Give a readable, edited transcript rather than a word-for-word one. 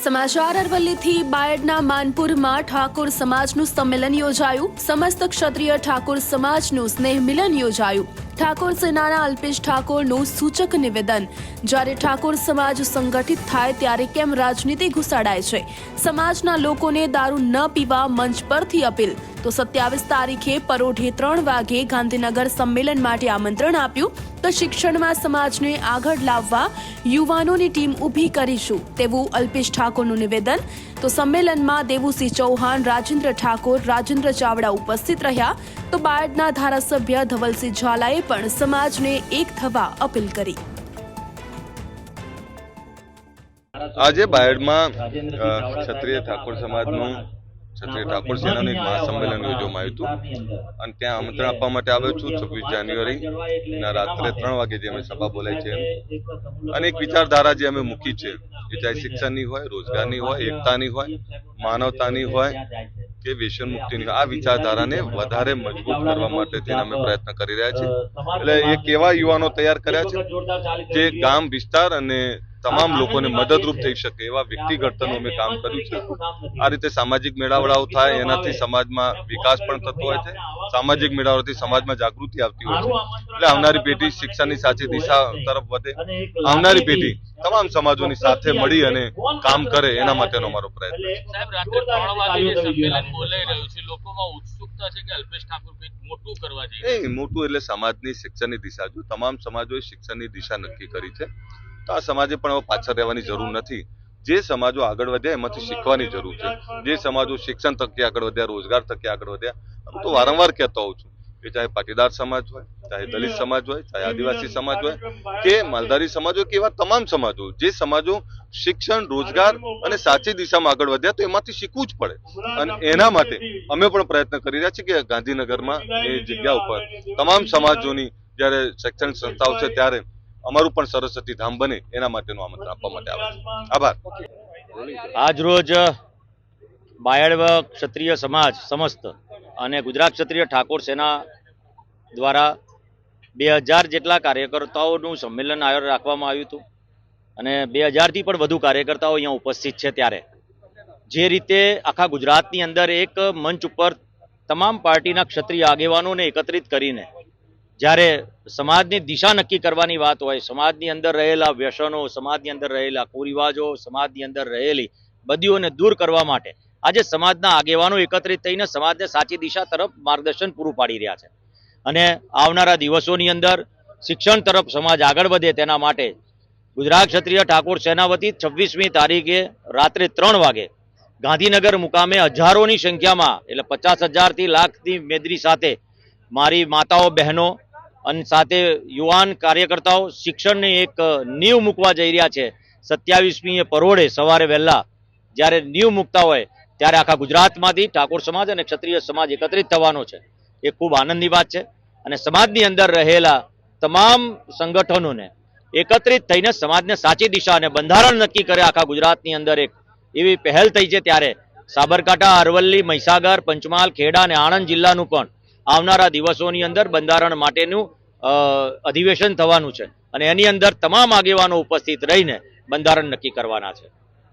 સમાચાર અરવલ્લીથી બાયડના માનપુરમાં ઠાકોર સમાજનું સંમેલન યોજાયું। સમસ્ત ક્ષત્રિય ઠાકોર સમાજનું સ્નેહ મિલન યોજાયું। ઠાકોર સેનાના અલ્પેશ ઠાકોરનું સૂચક નિવેદન। જ્યારે ઠાકોર સમાજ સંગઠિત થાય ત્યારે કેમ રાજનીતિ ઘુસાડાય છે? સમાજના લોકોને દારૂ ન પીવા મંચ પરથી અપીલ। તો 27 તારીખે પરોઢે 3 વાગે ગાંધીનગર સંમેલન માટે આમંત્રણ આપ્યું। તો શિક્ષણમાં સમાજને આગળ લાવવા યુવાનોની ટીમ ઊભી કરીશું તેવું અલ્પેશ ઠાકોરનું નિવેદન। તો સંમેલનમાં દેવુસિંહ ચૌહાણ, રાજેન્દ્ર ઠાકોર, રાજેન્દ્ર ચાવડા ઉપસ્થિત રહ્યા। તો બાયડના ધારાસભ્ય ધવલસિંહ ઝાલાએ પણ સમાજને એક થવા અપીલ કરી। આજે બાયડમાં ક્ષત્રિય ઠાકોર સમાજનું ક્ષત્રિય ઠાકોર સેનાનું એક મહાસંમેલન યોજવામાં આવ્યું હતું અને ત્યાં આમંત્રણ આપવા માટે આવ્યો છું। 26 જાન્યુઆરી રાત્રે 3 વાગે જે અમે સભા બોલાય છે અને એક વિચારધારા જે અમે મૂકી છે એ ચાહે શિક્ષણની હોય, રોજગારની હોય, એકતાની હોય, માનવતાની હોય કે વ્યસન મુક્તિની હોય, આ વિચારધારાને વધારે મજબૂત કરવા માટે અમે પ્રયત્ન કરી રહ્યા છીએ। એટલે એક એવા યુવાનો તૈયાર કર્યા છે જે ગામ વિસ્તાર અને તમામ લોકોને મદદરૂપ થઈ શકે એવા વ્યક્તિ ઘડતરનું અમે કામ કર્યું છે। આ રીતે સામાજિક મેળાવડાઓ થાય એનાથી સમાજમાં વિકાસ પણ થતો હોય છે। સામાજિક મેળાવડાથી સમાજમાં જાગૃતિ આવતી હોય છે એટલે આવનારી પેઢી શિક્ષણની સાચી દિશા તરફ વધે, આવનારી પેઢી તમામ સમાજોની સાથે મળી અને કામ કરે એના માટેનો અમારો પ્રયત્ન છે। સાહેબ, રાત્રે 3 વાગે સંમેલન બોલાઈ રહ્યું છે, લોકોમાં ઉત્સુકતા છે કે અલ્પેશ ઠાકોર કંઈક મોટું કરવા જોઈએ। મોટું એટલે સમાજની શિક્ષણની દિશા, જો તમામ સમાજોએ શિક્ષણની દિશા નક્કી કરી છે તો આ સમાજે પણ હવે પાછળ રહેવાની જરૂર નથી। જે સમાજો આગળ વધ્યા એમાંથી શીખવાની જરૂર છે। જે સમાજો શિક્ષણ થકી આગળ વધ્યા, રોજગાર થકી આગળ વધ્યા, હું તો વારંવાર કહેતો હોઉં છું કે ચાહે પાટીદાર સમાજ હોય, ચાહે દલિત સમાજ હોય, ચાહે આદિવાસી સમાજ હોય કે માલધારી સમાજ હોય કે એવા તમામ સમાજો, જે સમાજો શિક્ષણ, રોજગાર અને સાચી દિશામાં આગળ વધ્યા તો એમાંથી શીખવું જ પડે અને એના માટે અમે પણ પ્રયત્ન કરી રહ્યા છીએ કે ગાંધીનગરમાં એ જગ્યા ઉપર તમામ સમાજોની જ્યારે શૈક્ષણિક સંસ્થાઓ છે ત્યારે અમારું પણ સરસ્વતી ધામ બને એના માટેનું આમંત્રણ આપવા માટે આવે છે। આભાર। આજ રોજ બાયડ ક્ષત્રિય સમાજ સમસ્ત અને ગુજરાત ક્ષત્રિય ઠાકોર સેના દ્વારા 2000 જેટલા કાર્યકર્તાઓનું સંમેલન રાખવામાં આવ્યું હતું અને 2000 થી પણ વધુ કાર્યકર્તાઓ અહીંયા ઉપસ્થિત છે। ત્યારે જે રીતે આખા ગુજરાતની અંદર એક મંચ ઉપર તમામ પાર્ટીના ક્ષત્રિય આગેવાનોને એકત્રિત કરીને જ્યારે સમાજની દિશા નક્કી કરવાની વાત હોય, સમાજની અંદર રહેલા વ્યસનો, સમાજની અંદર રહેલા કુરિવાજો, સમાજની અંદર રહેલી બદીઓને દૂર કરવા માટે આજે સમાજના આગેવાનો એકત્રિત થઈને સમાજને સાચી દિશા તરફ માર્ગદર્શન પૂરું પાડી રહ્યા છે અને આવનારા દિવસોની અંદર શિક્ષણ તરફ સમાજ આગળ વધે તેના માટે ગુજરાત ક્ષત્રિય ઠાકોર સેના વતી 26મી તારીખે રાત્રે 3 વાગે ગાંધીનગર મુકામે હજારોની સંખ્યામાં એટલે 50,000 થી લાખની મેદરી સાથે મારી માતાઓ, બહેનો અને સાથે યુવાન કાર્યકર્તાઓ શિક્ષણની એક નીંવ મૂકવા જઈ રહ્યા છે। 27મીએ પરોઢે સવારે વહેલા જ્યારે નીંવ મૂકતા હોય ત્યારે આખા ગુજરાતમાંથી ઠાકોર સમાજ અને ક્ષત્રિય સમાજ એકત્રિત થવાનો છે। એ ખૂબ આનંદની વાત છે અને સમાજની અંદર રહેલા તમામ સંગઠનોને એકત્રિત થઈને સમાજને સાચી દિશા અને બંધારણ નક્કી કરે આખા ગુજરાતની અંદર એક એવી પહેલ થઈ છે। ત્યારે સાબરકાંઠા, અરવલ્લી, મહીસાગર, પંચમહાલ, ખેડા અને આણંદ જિલ્લાનું પણ આવનારા દિવસોની અંદર બંધારણ માટેનું અધિવેશન થવાનું છે અને એની અંદર તમામ આગેવાનો ઉપસ્થિત રહીને બંધારણ નક્કી કરવાના છે।